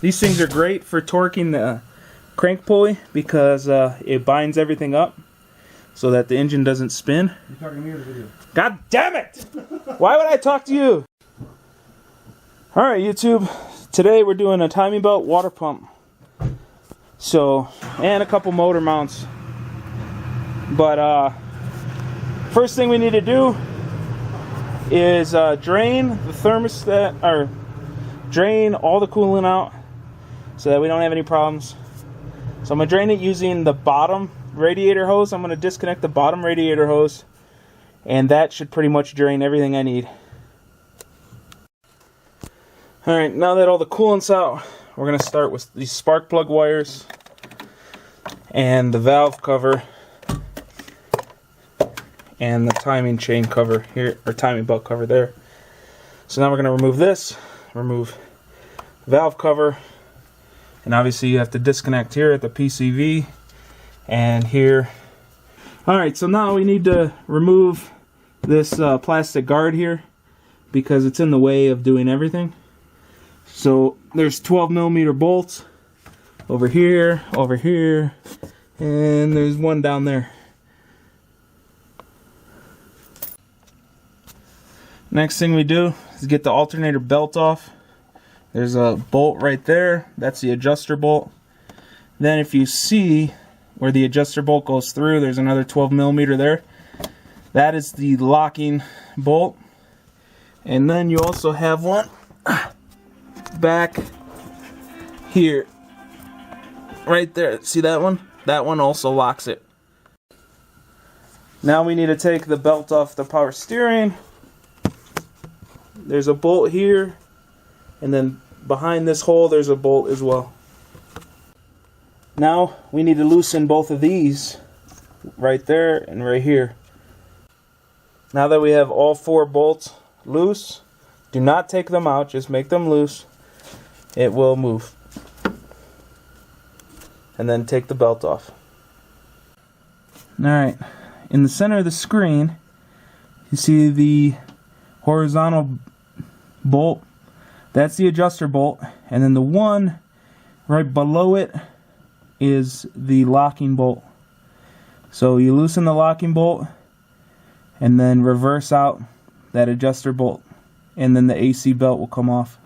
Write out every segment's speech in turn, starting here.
These things are great for torquing the crank pulley because it binds everything up so that the engine doesn't spin. You're talking to me or the video? God damn it! Why would I talk to you? Alright, YouTube. Today we're doing a timing belt water pump. So, and a couple motor mounts. But first thing we need to do is drain the thermostat, or drain all the coolant out so that we don't have any problems. So I'm going to drain it using the bottom radiator hose. I'm going to disconnect the bottom radiator hose, and that should pretty much drain everything I need. Alright, now that all the coolant's out, we're going to start with these spark plug wires and the valve cover and the timing chain cover here, or timing belt cover there. So now we're going to remove this, remove the valve cover, and obviously you have to disconnect here at the PCV and here. Alright, so now we need to remove this plastic guard here because it's in the way of doing everything. So there's 12mm bolts over here, and there's one down there. Next thing we do is get the alternator belt off. There's a bolt right there. That's the adjuster bolt. Then if you see where the adjuster bolt goes through, there's another 12mm there. That is the locking bolt. And then you also have one back here. Right there. See that one? That one also locks it. Now we need to take the belt off the power steering. There's a bolt here, and then behind this hole there's a bolt as well. Now we need to loosen both of these right there and right here. Now that we have all four bolts loose, do not take them out, just make them loose. It will move. And then take the belt off. Alright, in the center of the screen you see the horizontal bolt. That's the adjuster bolt, and then the one right below it is the locking bolt. So you loosen the locking bolt and then reverse out that adjuster bolt, and then the AC belt will come off.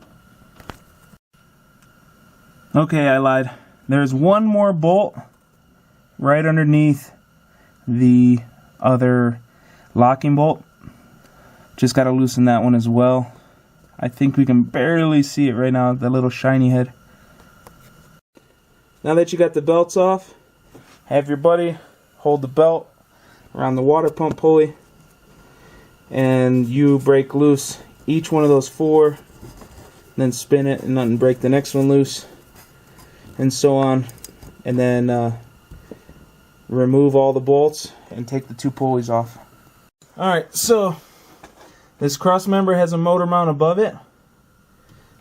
Okay, I lied. There's one more bolt right underneath the other locking bolt. Just got to loosen that one as well. I think we can barely see it right now, the little shiny head. Now that you got the belts off, have your buddy hold the belt around the water pump pulley, and you break loose each one of those four, then spin it and then break the next one loose, and so on, and then remove all the bolts and take the two pulleys off. Alright, so this cross member has a motor mount above it,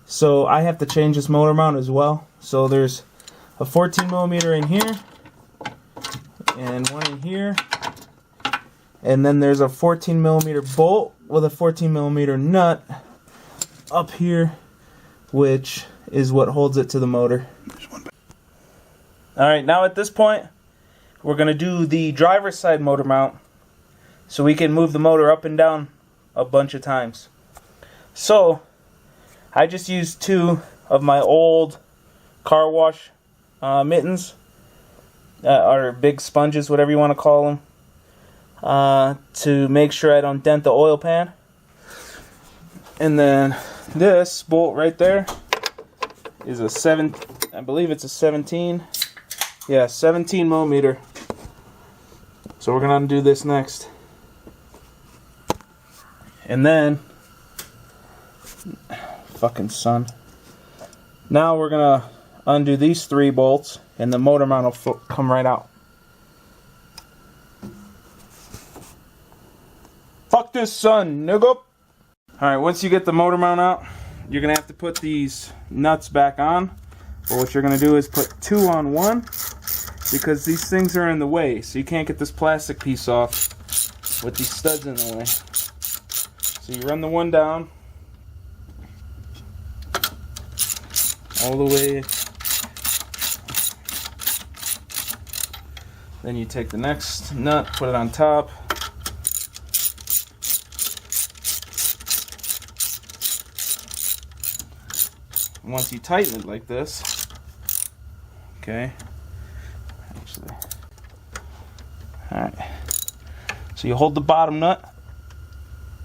so I have to change this motor mount as well. So there's a 14mm in here and one in here, and then there's a 14mm bolt with a 14mm nut up here, which is what holds it to the motor. Alright, now at this point we're going to do the driver's side motor mount so we can move the motor up and down a bunch of times. So I just used two of my old car wash mittens, or big sponges, whatever you want to call them, to make sure I don't dent the oil pan. And then this bolt right there is a I believe it's a 17. Yeah, 17mm. So we're gonna undo this next. And then, fucking son. Now we're gonna undo these three bolts, and the motor mount will come right out. Fuck this son, nigga. Alright, once you get the motor mount out, you're gonna have to put these nuts back on. But what you're gonna do is put two on one, because these things are in the way, so you can't get this plastic piece off with these studs in the way. So you run the one down, all the way. Then you take the next nut, put it on top. Once you tighten it like this, okay, actually, alright, so you hold the bottom nut,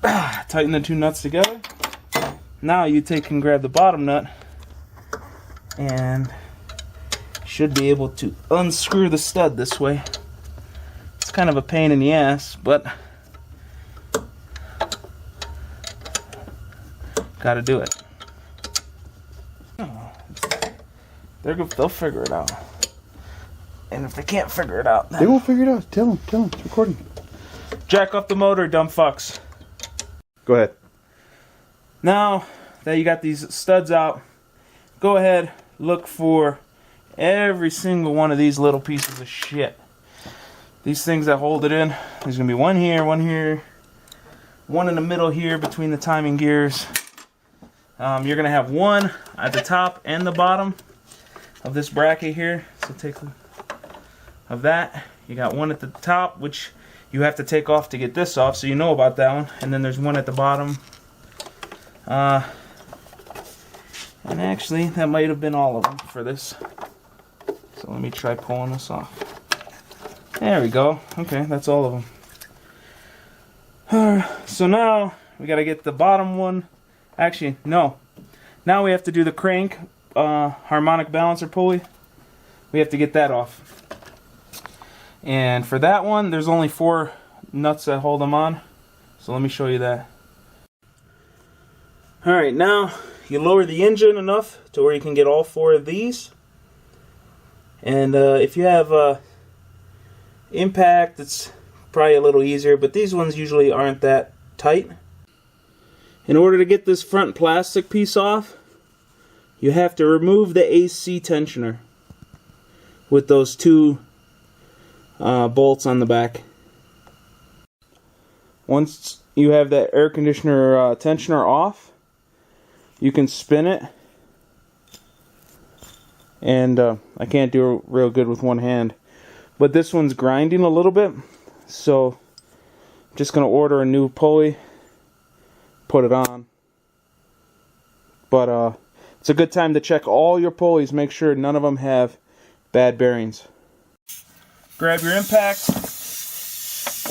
tighten the two nuts together. Now you take and grab the bottom nut and should be able to unscrew the stud this way. It's kind of a pain in the ass, but gotta do it. They'll figure it out. And if they can't figure it out, they won't figure it out. Tell them, it's recording. Jack up the motor, dumb fucks. Go ahead. Now that you got these studs out, go ahead, look for every single one of these little pieces of shit. These things that hold it in. There's gonna be one here, one in the middle here between the timing gears. You're gonna have one at the top and the bottom of this bracket here. So take of that. You got one at the top, which you have to take off to get this off, so you know about that one. And then there's one at the bottom. And actually, that might have been all of them for this. So let me try pulling this off. There we go. Okay, that's all of them. So now we got to get the bottom one. Actually, no. Now we have to do the crank harmonic balancer pulley. We have to get that off. And for that one, there's only 4 nuts that hold them on. So let me show you that. Alright, now you lower the engine enough to where you can get all 4 of these. And if you have impact, it's probably a little easier, but these ones usually aren't that tight. In order to get this front plastic piece off, you have to remove the AC tensioner with those 2 bolts on the back. Once you have that air conditioner tensioner off, you can spin it. And I can't do it real good with one hand, but this one's grinding a little bit, so I'm just going to order a new pulley, put it on. But it's a good time to check all your pulleys, make sure none of them have bad bearings. Grab your impact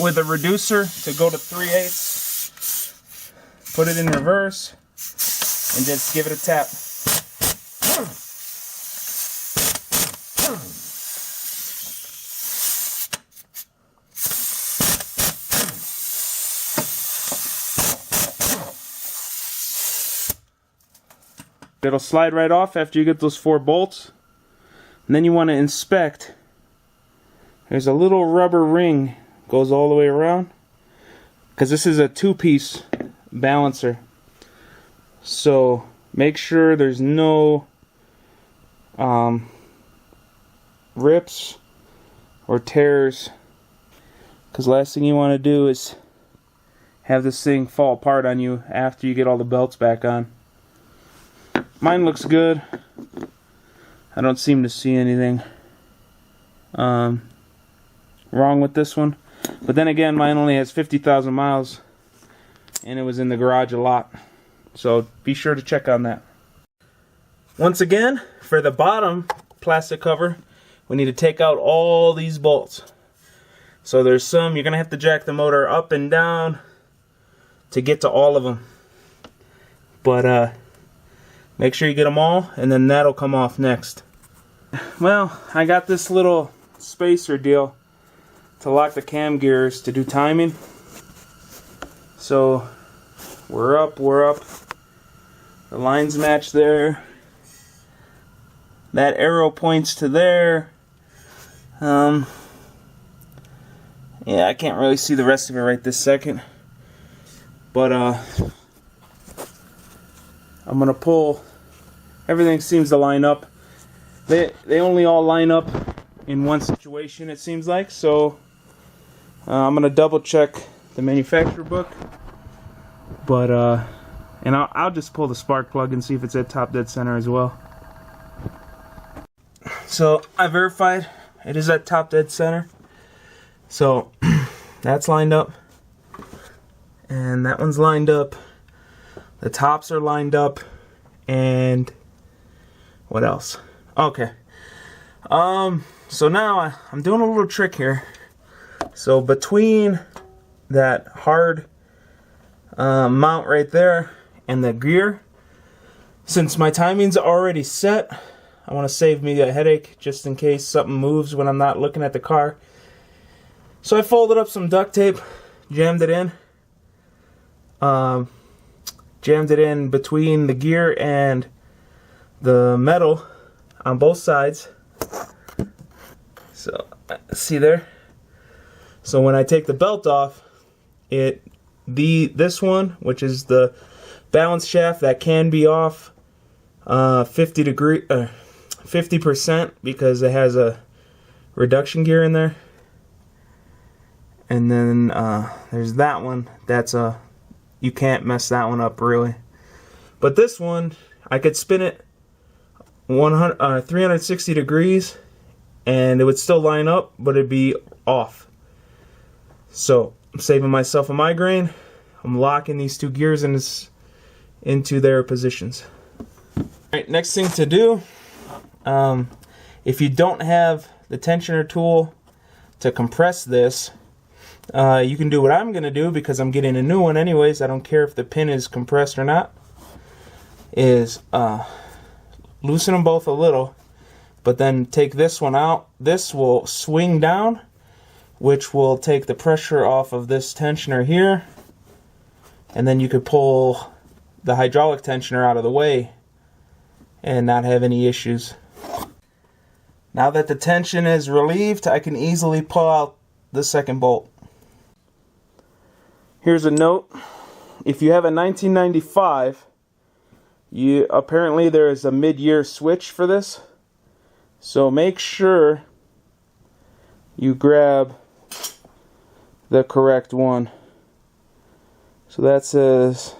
with a reducer to go to 3/8. Put it in reverse and just give it a tap. It'll slide right off after you get those 4 bolts. And then you want to inspect. There's a little rubber ring goes all the way around, because this is a 2-piece balancer. So make sure there's no rips or tears, because last thing you want to do is have this thing fall apart on you after you get all the belts back on. Mine looks good. I don't seem to see anything wrong with this one. But then again, mine only has 50,000 miles and it was in the garage a lot. So be sure to check on that. Once again, for the bottom plastic cover, we need to take out all these bolts. So there's some, you're going to have to jack the motor up and down to get to all of them. But make sure you get them all, and then that'll come off next. Well, I got this little spacer deal to lock the cam gears to do timing. So we're up. The lines match there. That arrow points to there. Yeah, I can't really see the rest of it right this second. But I'm gonna pull. Everything seems to line up. They only all line up in one situation, it seems like. So I'm gonna double check the manufacturer book. But and I'll just pull the spark plug and see if it's at top dead center as well. So I verified it is at top dead center. So that's lined up. And that one's lined up. The tops are lined up. And what else? Okay. So now I'm doing a little trick here. So between that hard mount right there and the gear, since my timing's already set, I want to save me a headache just in case something moves when I'm not looking at the car. So I folded up some duct tape, jammed it in. Jammed it in between the gear and the metal on both sides. So, see there? So when I take the belt off, this one, which is the balance shaft, that can be off 50% because it has a reduction gear in there. And then there's that one. That's you can't mess that one up really. But this one, I could spin it 360 degrees and it would still line up, but it'd be off. So I'm saving myself a migraine. I'm locking these two gears into their positions. Alright, next thing to do, if you don't have the tensioner tool to compress this, you can do what I'm going to do, because I'm getting a new one anyways. I don't care if the pin is compressed or not. Is loosen them both a little, but then take this one out. This will swing down, which will take the pressure off of this tensioner here, and then you could pull the hydraulic tensioner out of the way and not have any issues. Now that the tension is relieved, I can easily pull out the second bolt. Here's a note. If you have a 1995, apparently there is a mid-year switch for this. So make sure you grab the correct one. So that says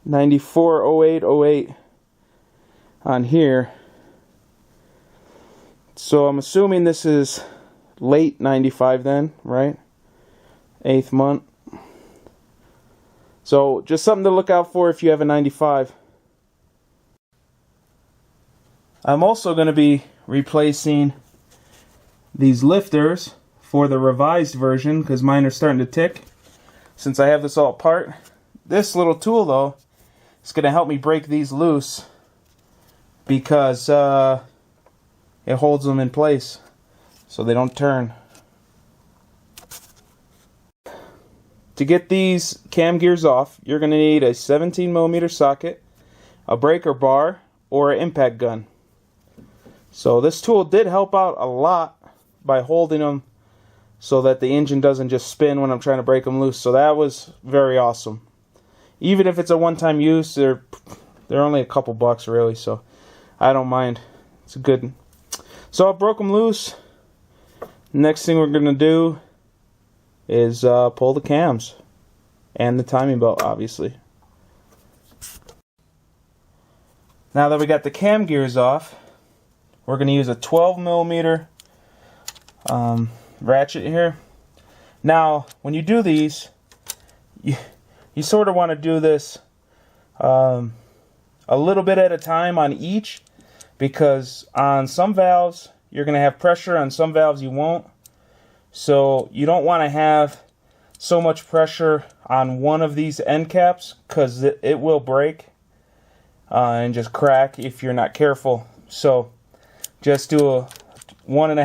940808 on here. So I'm assuming this is late 95 then, right? 8th month. So just something to look out for if you have a 95. I'm also going to be replacing these lifters for the revised version because mine are starting to tick since I have this all apart. This little tool though is going to help me break these loose because it holds them in place so they don't turn. To get these cam gears off, you're going to need a 17mm socket, a breaker bar, or an impact gun. So this tool did help out a lot by holding them so that the engine doesn't just spin when I'm trying to break them loose. So that was very awesome. Even if it's a one-time use, they're only a couple bucks really, so I don't mind. It's a good one. So I broke them loose. Next thing we're going to do is pull the cams and the timing belt, obviously. Now that we got the cam gears off, we're going to use a 12mm ratchet here. Now when you do these, you sort of want to do this a little bit at a time on each, because on some valves you're going to have pressure, on some valves you won't. So you don't want to have so much pressure on one of these end caps, because it will break and just crack if you're not careful. So just do a one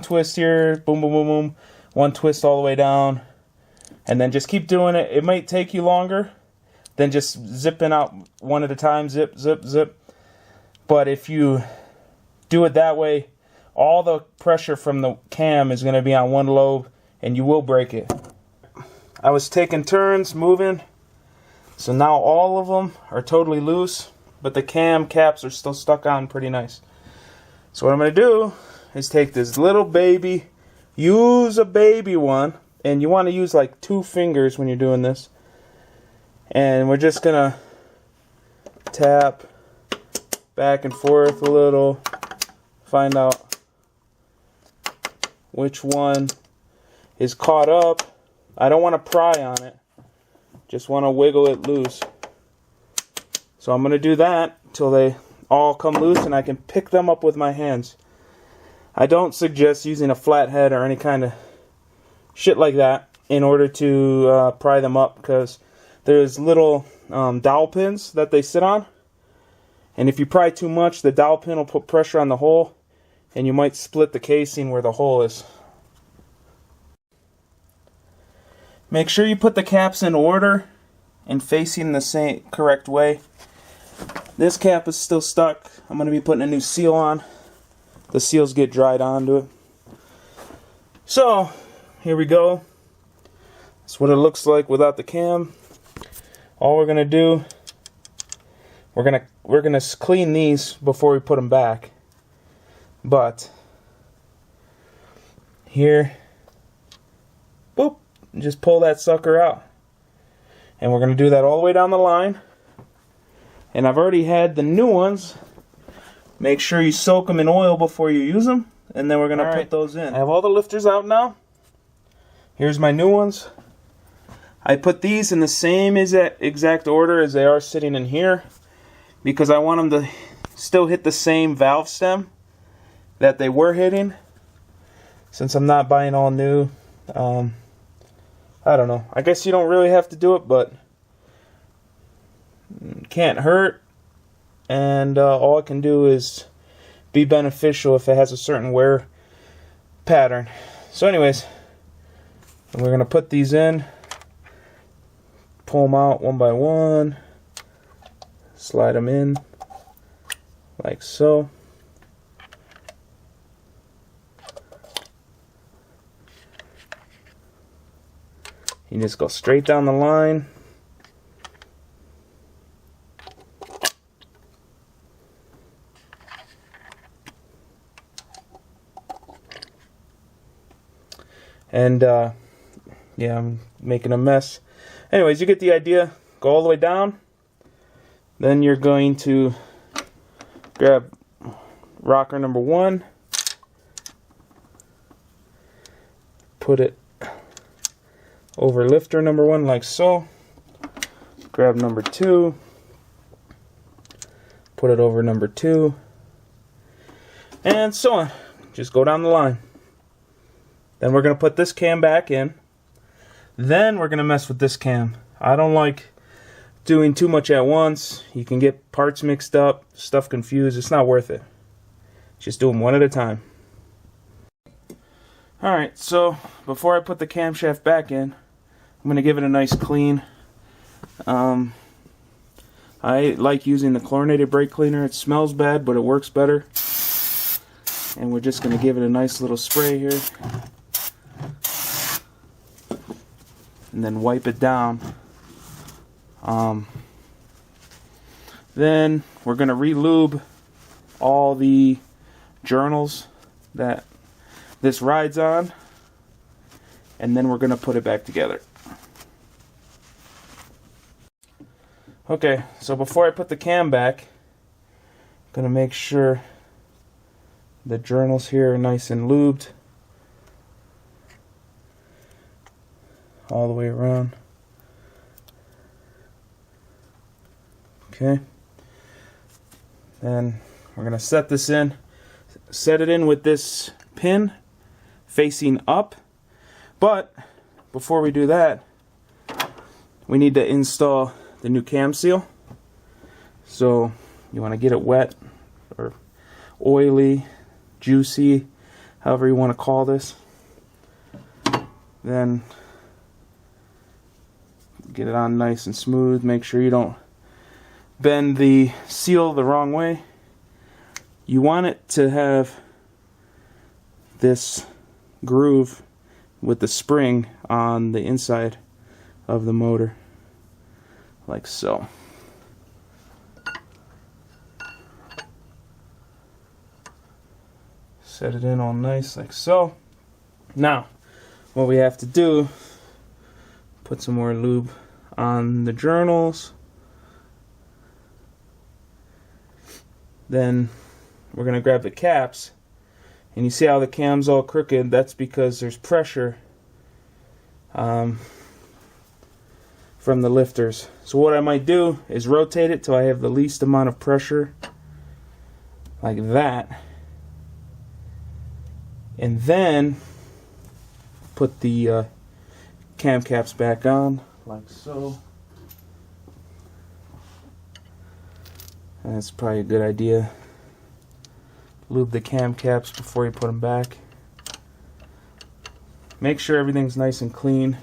twist here, boom, boom, boom, boom, one twist all the way down, and then just keep doing it. It might take you longer than just zipping out one at a time, zip, zip, zip. But if you do it that way, all the pressure from the cam is going to be on one lobe, and you will break it. I was taking turns moving, so now all of them are totally loose, but the cam caps are still stuck on pretty nice. So what I'm going to do is take this little baby, use a baby one, and you want to use like 2 fingers when you're doing this, and we're just going to tap back and forth a little, find out which one is caught up. I don't want to pry on it, just want to wiggle it loose. So I'm going to do that till they all come loose and I can pick them up with my hands. I don't suggest using a flathead or any kind of shit like that in order to pry them up, because there's little dowel pins that they sit on, and if you pry too much, the dowel pin will put pressure on the hole and you might split the casing where the hole is. Make sure you put the caps in order and facing the same correct way. This cap is still stuck. I'm going to be putting a new seal on. The seals get dried onto it. So, here we go. That's what it looks like without the cam. All we're going to do, we're going to clean these before we put them back. But here, boop, just pull that sucker out. And we're going to do that all the way down the line. And I've already had the new ones. Make sure you soak them in oil before you use them. And then we're going to put those in. I have all the lifters out now. Here's my new ones. I put these in the same exact order as they are sitting in here, because I want them to still hit the same valve stem that they were hitting. Since I'm not buying all new, I don't know. I guess you don't really have to do it, but can't hurt. And all it can do is be beneficial if it has a certain wear pattern. So anyways, we're going to put these in. Pull them out one by one. Slide them in like so. You just go straight down the line. And yeah, I'm making a mess. Anyways, you get the idea. Go all the way down. Then you're going to grab rocker number 1. Put it over lifter number 1 like so. Grab number 2. Put it over number 2. And so on. Just go down the line. Then we're going to put this cam back in. Then we're going to mess with this cam. I don't like doing too much at once. You can get parts mixed up, stuff confused. It's not worth it. Just do them one at a time. Alright, so before I put the camshaft back in, I'm going to give it a nice clean. I like using the chlorinated brake cleaner. It smells bad, but it works better. And we're just going to give it a nice little spray here. And then wipe it down. Then we're going to re-lube all the journals that this rides on, and then we're going to put it back together. Okay, so before I put the cam back, I'm going to make sure the journals here are nice and lubed all the way around. Okay. Then we're going to set this in. Set it in with this pin facing up. But before we do that, we need to install the new cam seal. So you want to get it wet or oily, juicy, however you want to call this. Then get it on nice and smooth. Make sure you don't bend the seal the wrong way. You want it to have this groove with the spring on the inside of the motor, like so. Set it in all nice like so. Now, what we have to do, put some more lube on the journals. Then we're going to grab the caps And you see how the cam's all crooked? That's because there's pressure from the lifters. So what I might do is rotate it till I have the least amount of pressure, like that, and then put the cam caps back on, like so. And that's probably a good idea. Lube the cam caps before you put them back. Make sure everything's nice and clean.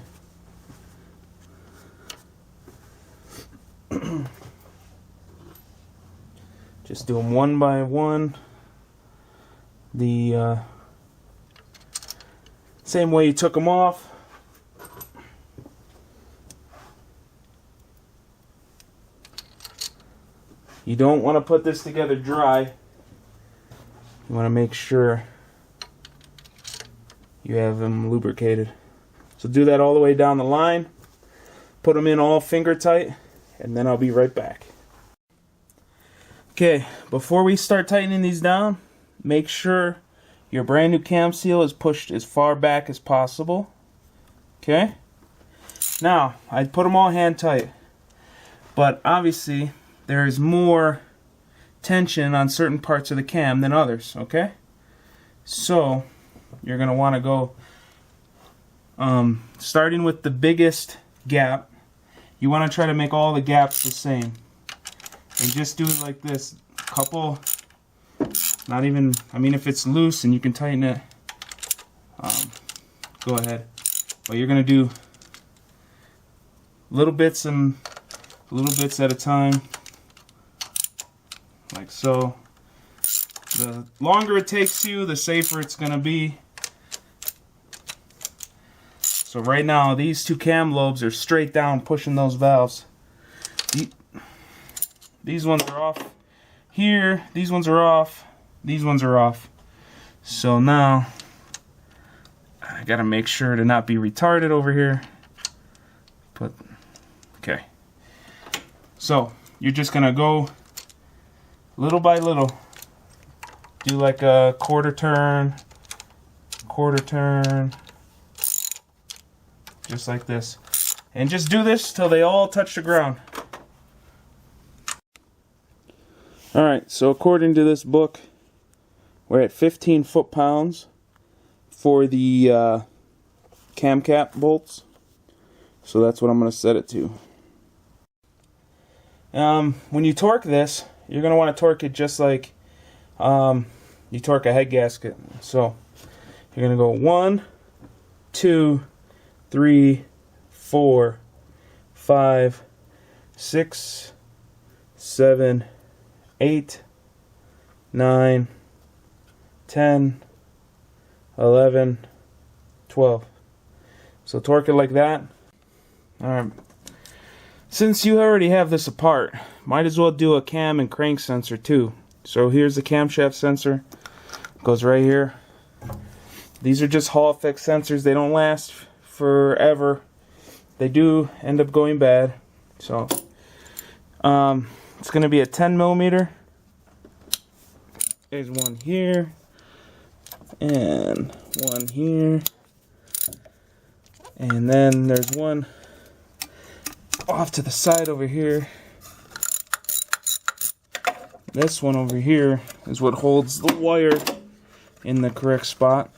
Just do them one by one. The same way you took them off. You don't want to put this together dry. You want to make sure you have them lubricated. So do that all the way down the line. Put them in all finger tight, and then I'll be right back. Okay, before we start tightening these down, make sure your brand new cam seal is pushed as far back as possible. Okay? Now, I put them all hand tight, but obviously there is more tension on certain parts of the cam than others, okay? So, you're going to want to go starting with the biggest gap. You want to try to make all the gaps the same. And just do it like this. Couple, not even, I mean, if it's loose and you can tighten it, go ahead. But you're going to do little bits at a time. Like so. The longer it takes you, the safer it's going to be. So right now, these two cam lobes are straight down pushing those valves. These ones are off here. These ones are off. These ones are off. So now, I got to make sure to not be retarded over here. But, okay. So, you're just going to go little by little. Do like a quarter turn, just like this. And just do this till they all touch the ground. Alright, so according to this book, we're at 15 foot-pounds for the cam cap bolts. So that's what I'm going to set it to. When you torque this, you're going to want to torque it just like you torque a head gasket. So you're going to go 1, 2, 3, 4, 5, 6, 7, 8, 9, 10, 11, 12. So torque it like that. Alright. Since you already have this apart, might as well do a cam and crank sensor too. So here's the camshaft sensor. Goes right here. These are just Hall effect sensors. They don't last forever. They do end up going bad. So it's going to be a 10 millimeter. There's one here. And one here. And then there's one off to the side over here. This one over here is what holds the wire in the correct spot.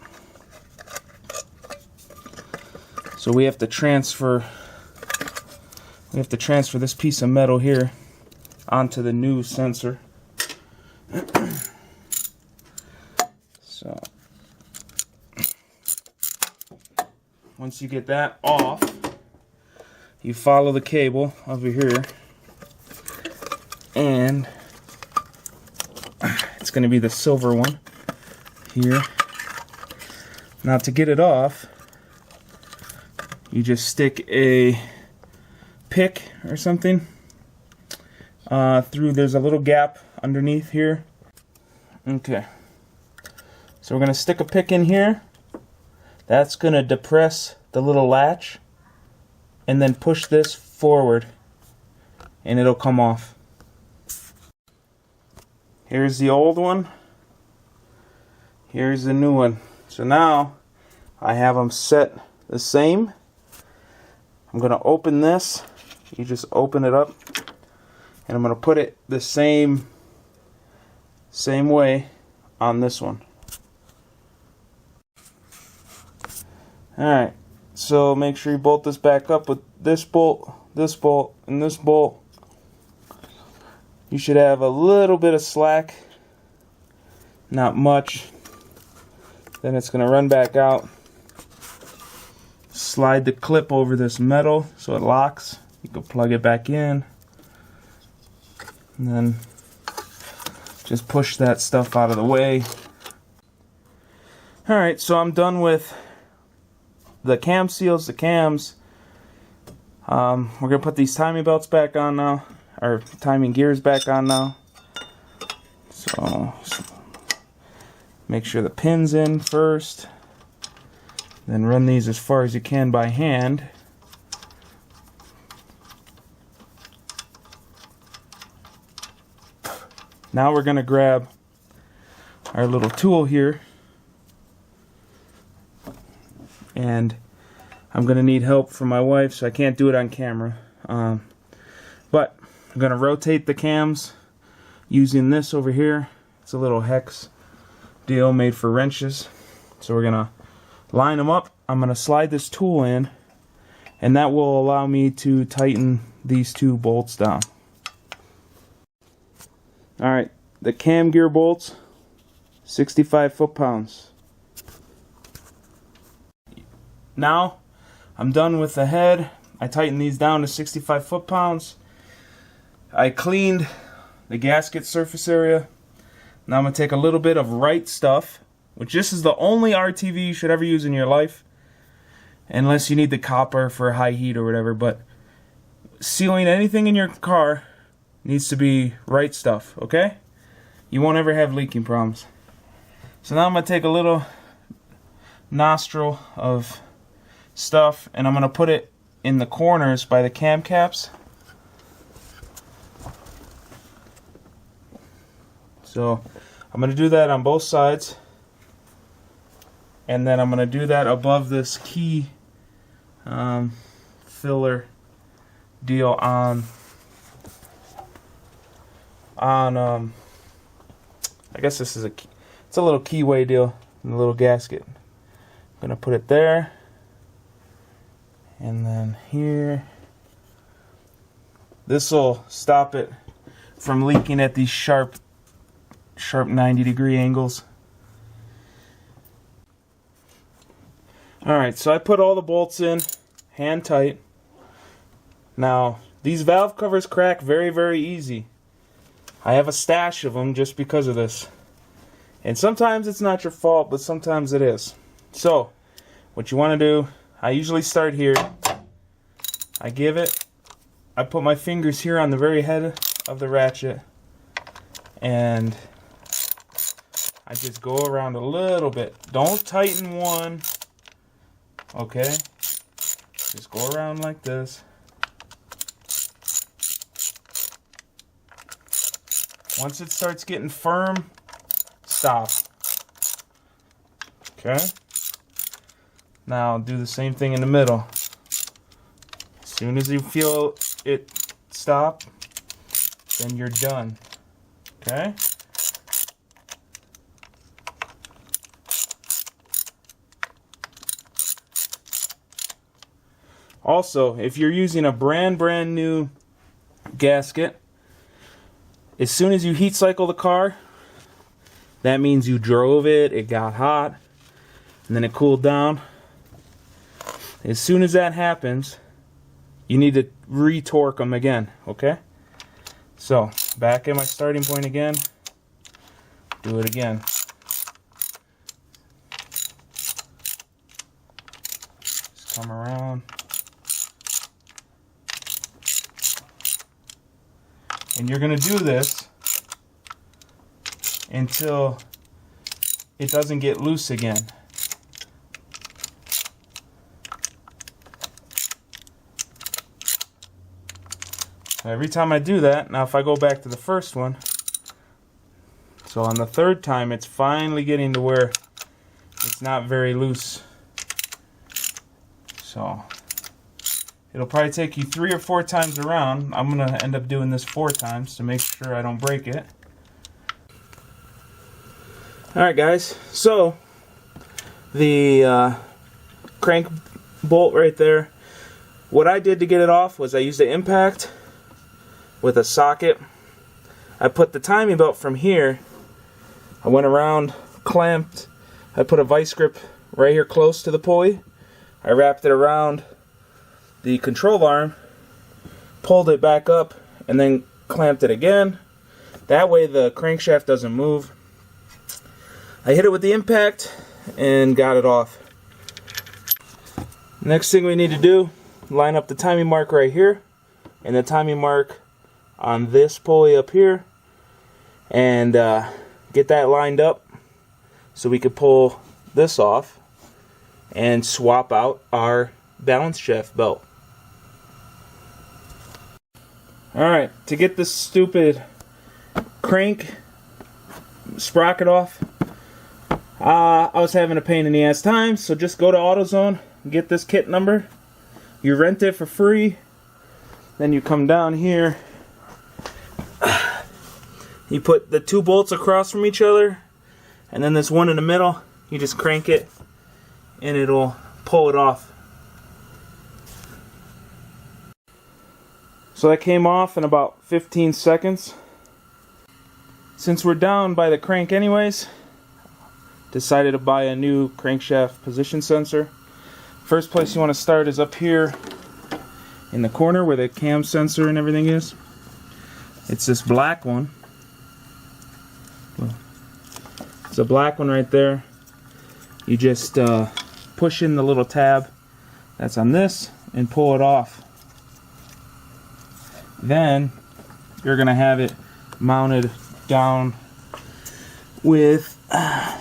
So we have to transfer this piece of metal here onto the new sensor. So once you get that off, you follow the cable over here, and it's going to be the silver one here. Now to get it off, you just stick a pick or something through. There's a little gap underneath here. Okay, so we're going to stick a pick in here. That's going to depress the little latch and then push this forward and it'll come off. Here's the old one. Here's the new one. So now I have them set the same. I'm going to open this. You just open it up. And I'm going to put it the same way on this one. Alright, so make sure you bolt this back up with this bolt, and this bolt. You should have a little bit of slack, not much. Then it's going to run back out. Slide the clip over this metal so it locks. You can plug it back in. And then just push that stuff out of the way. Alright, so I'm done with the cam seals, the cams. We're going to put these timing belts back on now. Or timing gears back on now. So make sure the pin's in first. Then run these as far as you can by hand. Now we're going to grab our little tool here. And I'm going to need help from my wife, so I can't do it on camera. But I'm going to rotate the cams using this over here. It's a little hex deal made for wrenches. So we're going to line them up. I'm going to slide this tool in, and that will allow me to tighten these two bolts down. Alright, the cam gear bolts, 65 foot-pounds. Now, I'm done with the head. I tightened these down to 65 foot-pounds. I cleaned the gasket surface area. Now I'm going to take a little bit of right stuff, which this is the only RTV you should ever use in your life, unless you need the copper for high heat or whatever. But sealing anything in your car needs to be right stuff, okay? You won't ever have leaking problems. So now I'm going to take a little nostril of stuff, and I'm going to put it in the corners by the cam caps. So I'm going to do that on both sides, and then I'm going to do that above this key filler deal on I guess this is it's a little keyway deal in the little gasket. I'm going to put it there, and then here. This will stop it from leaking at these sharp 90-degree angles. Alright, so I put all the bolts in hand tight. Now, these valve covers crack very, very easy. I have a stash of them just because of this. And sometimes it's not your fault, but sometimes it is. So, what you want to do, I usually start here. I put my fingers here on the very head of the ratchet, and I just go around a little bit. Don't tighten one, okay? Just go around like this. Once it starts getting firm, stop. Okay? Now do the same thing in the middle. As soon as you feel it stop, then you're done. Okay? Also, if you're using a brand new gasket, as soon as you heat cycle the car, that means you drove it, it got hot, and then it cooled down. As soon as that happens, you need to re-torque them again, okay? So, back at my starting point again, do it again. Just come around. And you're going to do this until it doesn't get loose again. Every time I do that, now if I go back to the first one, so So on the third time, it's finally getting to where it's not very loose. So it'll probably take you 3 or 4 times around. I'm going to end up doing this 4 times to make sure I don't break it. Alright guys, so the crank bolt right there, what I did to get it off was I used an impact with a socket. I put the timing belt from here, I went around, clamped, I put a vice grip right here close to the pulley, I wrapped it around the control arm, pulled it back up, and then clamped it again. That way the crankshaft doesn't move. I hit it with the impact and got it off. Next thing we need to do, line up the timing mark right here and the timing mark on this pulley up here, and get that lined up so we could pull this off and swap out our balance shaft belt. Alright, to get this stupid crank sprocket off, I was having a pain in the ass time, so just go to AutoZone, get this kit number, you rent it for free, then you come down here, you put the 2 bolts across from each other, and then this one in the middle, you just crank it and it'll pull it off. So that came off in about 15 seconds. Since we're down by the crank anyways, decided to buy a new crankshaft position sensor. First place you want to start is up here in the corner where the cam sensor and everything is. It's this black one. It's a black one right there. You just push in the little tab that's on this and pull it off. Then you're going to have it mounted down with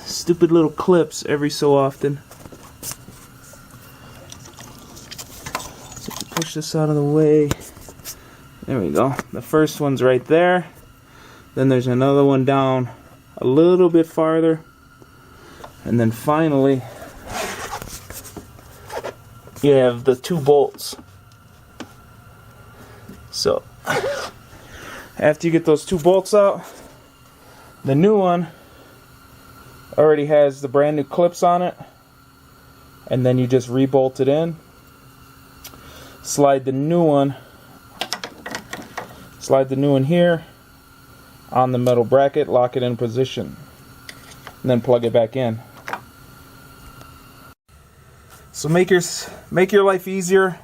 stupid little clips every so often. So push this out of the way. There we go. The first one's right there. Then there's another one down a little bit farther. And then finally, you have the 2 bolts. So after you get those 2 bolts out, the new one already has the brand new clips on it, and then you just re-bolt it in, slide the new one here on the metal bracket, lock it in position, and then plug it back in. So make your life easier,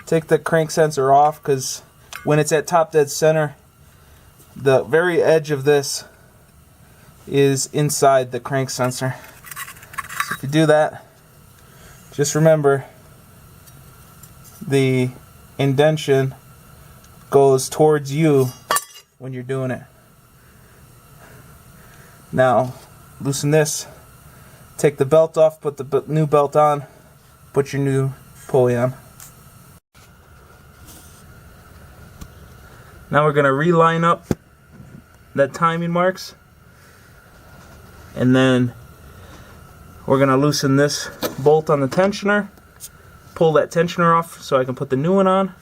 take the crank sensor off, because when it's at top dead center, the very edge of this is inside the crank sensor. So if you do that, just remember the indentation goes towards you when you're doing it. Now loosen this, take the belt off, put the new belt on, put your new pulley on. Now we're going to reline up that timing marks, and then we're going to loosen this bolt on the tensioner, pull that tensioner off so I can put the new one on,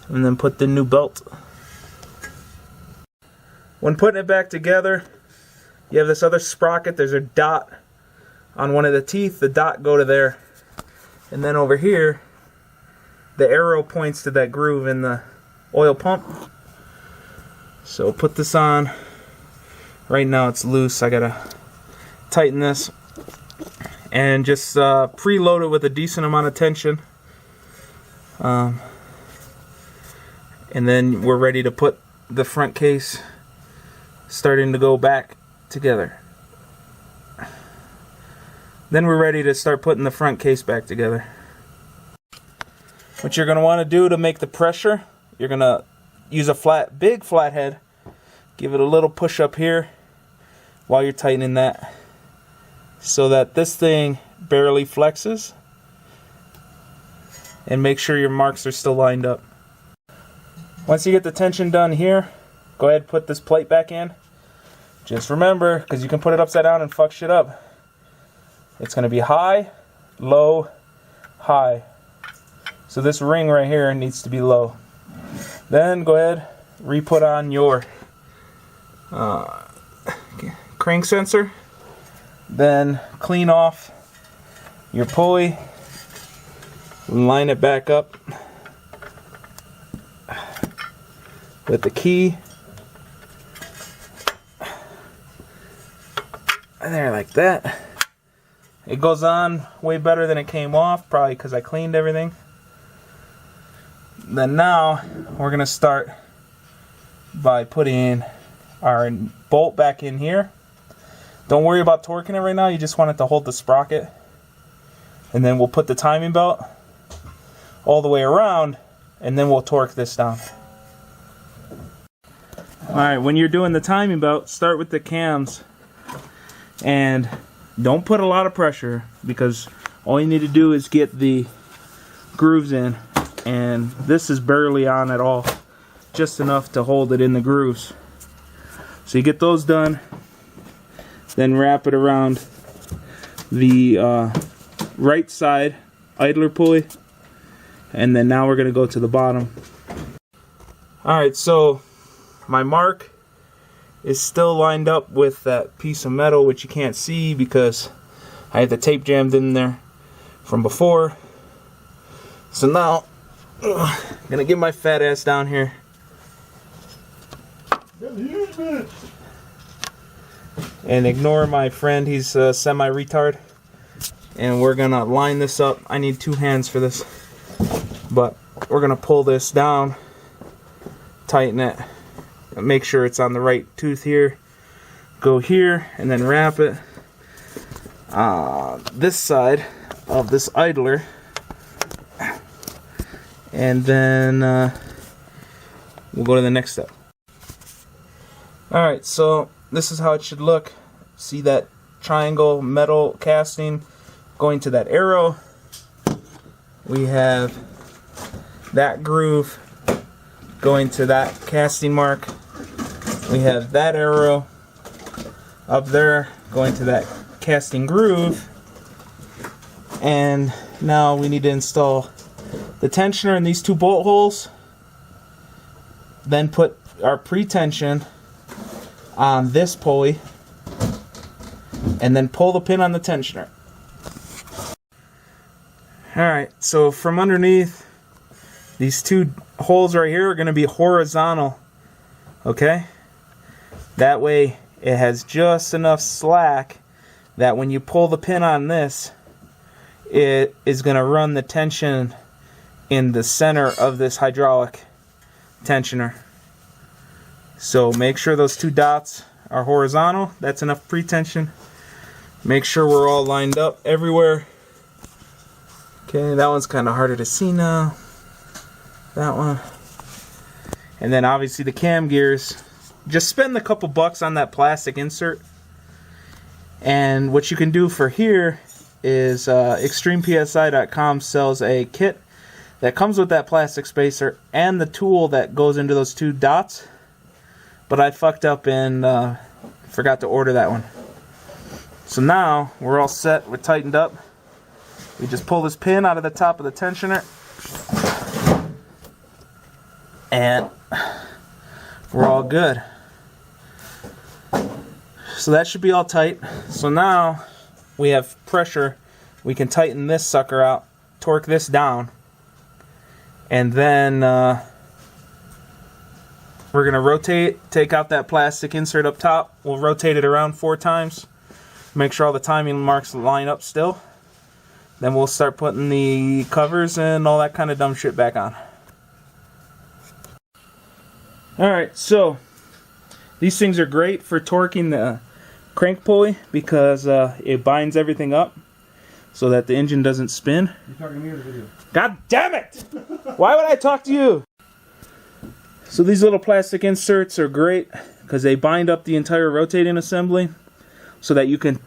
and then put the new belt. When putting it back together, you have this other sprocket, there's a dot on one of the teeth, the dot go to there, and then over here the arrow points to that groove in the oil pump. So put this on. Right now it's loose, I gotta tighten this, and just preload it with a decent amount of tension, and then we're ready to put the front case starting to go back together. Then we're ready to start putting the front case back together. What you're going to want to do to make the pressure, you're going to use a big flathead, give it a little push up here while you're tightening that, so that this thing barely flexes, and make sure your marks are still lined up. Once you get the tension done here, go ahead and put this plate back in. Just remember, because you can put it upside down and fuck shit up. It's going to be high, low, high. So this ring right here needs to be low. Then go ahead, re-put on your crank sensor. Then clean off your pulley. Line it back up with the key. There, like that. It goes on way better than it came off, probably because I cleaned everything. Then now we're gonna start by putting our bolt back in here. Don't worry about torquing it right now, you just want it to hold the sprocket. And then we'll put the timing belt all the way around, and then we'll torque this down. Alright, when you're doing the timing belt, start with the cams. And don't put a lot of pressure, because all you need to do is get the grooves in. And this is barely on at all, just enough to hold it in the grooves. So you get those done, then wrap it around the right side idler pulley, and then now we're going to go to the bottom. Alright, so my mark is still lined up with that piece of metal, which you can't see because I had the tape jammed in there from before. So now I'm gonna get my fat ass down here and ignore my friend. He's semi-retard, and we're gonna line this up. I need 2 hands for this, but we're gonna pull this down, tighten it, make sure it's on the right tooth here, go here, and then wrap it this side of this idler, and then we'll go to the next step. Alright, so this is how it should look. See that triangle metal casting going to that arrow? We have that groove going to that casting mark. We have that arrow up there going to that casting groove. And now we need to install the tensioner in these 2 bolt holes. Then put our pre-tension on this pulley. And then pull the pin on the tensioner. Alright, so from underneath, these 2 holes right here are going to be horizontal. Okay? That way it has just enough slack that when you pull the pin on this, it is going to run the tension in the center of this hydraulic tensioner. So make sure those 2 dots are horizontal. That's enough pre-tension. Make sure we're all lined up everywhere. Okay, that one's kind of harder to see now. That one. And then obviously the cam gears. Just spend a couple bucks on that plastic insert. And what you can do for here is ExtremePSI.com sells a kit that comes with that plastic spacer and the tool that goes into those 2 dots. But I fucked up and forgot to order that one. So now we're all set. We're tightened up. We just pull this pin out of the top of the tensioner. And we're all good. So that should be all tight. So now we have pressure. We can tighten this sucker out, torque this down, and then we're going to rotate, take out that plastic insert up top. We'll rotate it around 4 times. Make sure all the timing marks line up still. Then we'll start putting the covers and all that kind of dumb shit back on. Alright, so these things are great for torquing the crank pulley because it binds everything up so that the engine doesn't spin. You talking to me or the video? God damn it! Why would I talk to you? So these little plastic inserts are great because they bind up the entire rotating assembly so that you can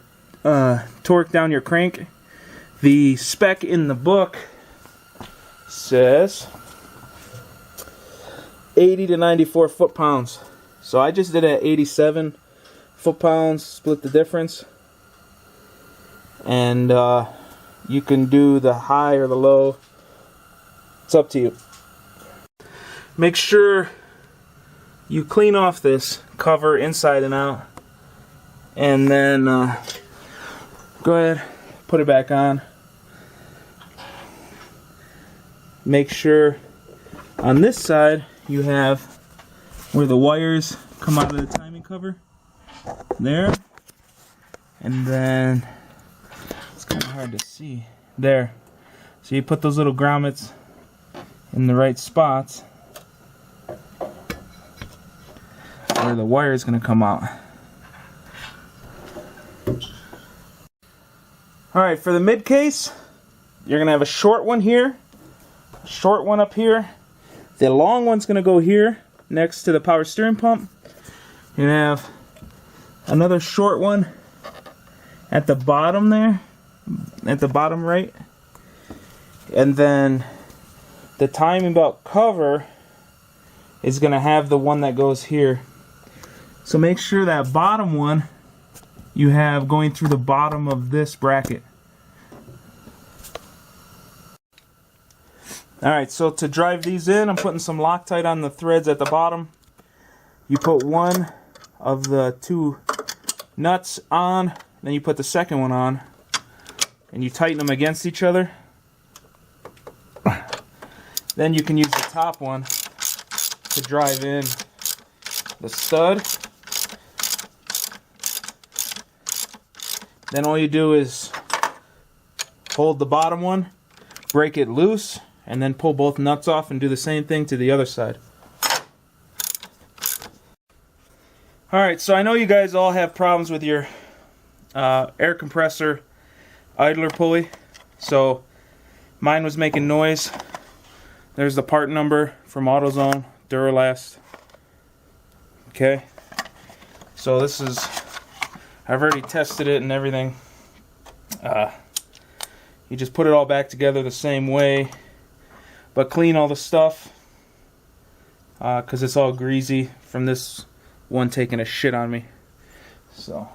torque down your crank. The spec in the book says 80 to 94 foot-pounds. So I just did it at 87 foot-pounds, split the difference. And you can do the high or the low. It's up to you. Make sure you clean off this cover inside and out. And then go ahead, put it back on. Make sure on this side you have where the wires come out of the timing cover. There. And then it's kind of hard to see. There. So you put those little grommets in the right spots where the wire is going to come out. Alright, for the mid case, you're going to have a short one here, a short one up here. The long one's going to go here next to the power steering pump. You're going to have another short one at the bottom there, at the bottom right. And then the timing belt cover is going to have the one that goes here. So make sure that bottom one you have going through the bottom of this bracket. Alright, so to drive these in, I'm putting some Loctite on the threads at the bottom. You put one of the two nuts on, then you put the second one on, and you tighten them against each other. Then you can use the top one to drive in the stud. Then all you do is hold the bottom one, break it loose, and then pull both nuts off and do the same thing to the other side. Alright, so I know you guys all have problems with your air compressor idler pulley. So mine was making noise. There's the part number from AutoZone, Duralast. Okay. So this is, I've already tested it and everything. You just put it all back together the same way, but clean all the stuff because it's all greasy from this one taking a shit on me. So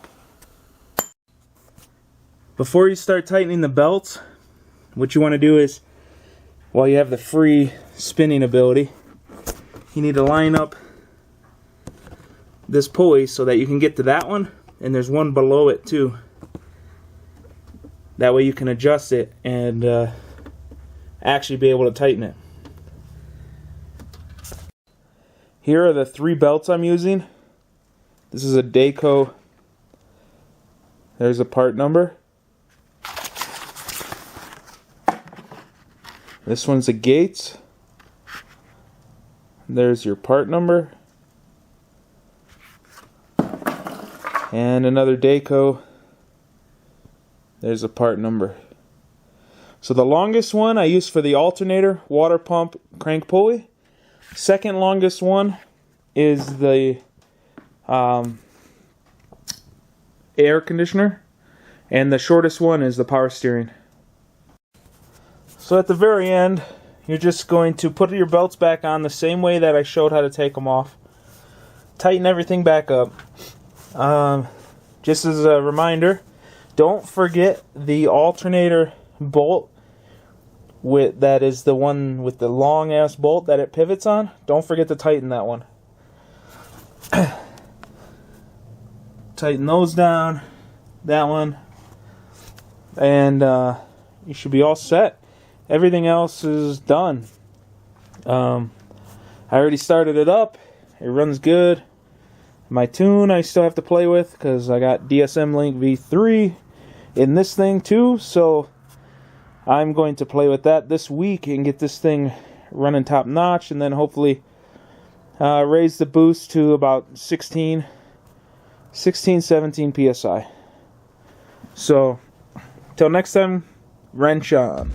before you start tightening the belts, what you want to do is, while you have the free spinning ability, you need to line up this pulley so that you can get to that one, and there's one below it too. That way you can adjust it and actually be able to tighten it. Here are the 3 belts I'm using. This is a Dayco. There's a part number. This one's a Gates. There's your part number. And another Dayco. There's a part number. So the longest one I use for the alternator, water pump, crank pulley. Second longest one is the air conditioner. And the shortest one is the power steering. So at the very end, you're just going to put your belts back on the same way that I showed how to take them off. Tighten everything back up. Just as a reminder, don't forget the alternator bolt that is the one with the long ass bolt that it pivots on. Don't forget to tighten that one. Tighten those down, that one, and you should be all set. Everything else is done. I already started it up. It runs good. My tune I still have to play with because I got DSM Link V3 in this thing too, so I'm going to play with that this week and get this thing running top notch, and then hopefully raise the boost to about 16, 17 PSI. So, till next time, wrench on.